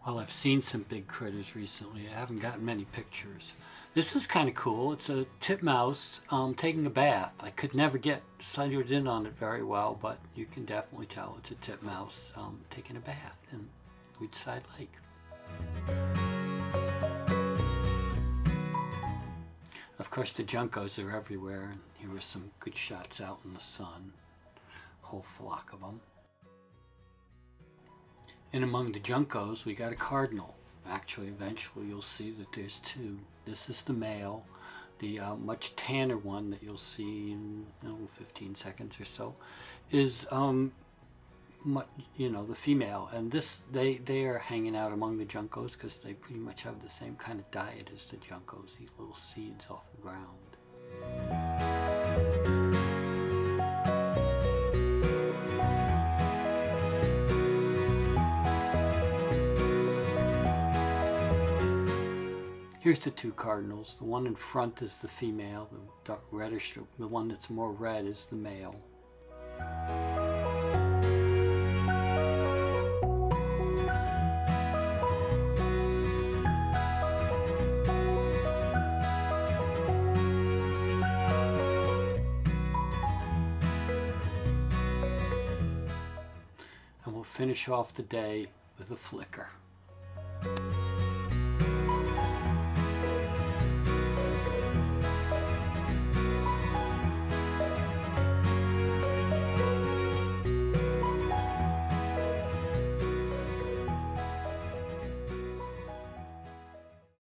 Well, I've seen some big critters recently. I haven't gotten many pictures. This is kind of cool. It's a titmouse taking a bath. I could never get sighted in on it very well, but you can definitely tell it's a titmouse taking a bath in Woodside Lake. Of course, the Juncos are everywhere, and here were some good shots out in the sun. A whole flock of them. And among the Juncos, we got a cardinal. Actually, eventually you'll see that there's two. This is the male. The much tanner one that you'll see in 15 seconds or so is the female. And they are hanging out among the Juncos because they pretty much have the same kind of diet as the Juncos, eat little seeds off the ground. Here's the two cardinals. The one in front is the female, the dark reddish, the one that's more red is the male. And we'll finish off the day with a flicker.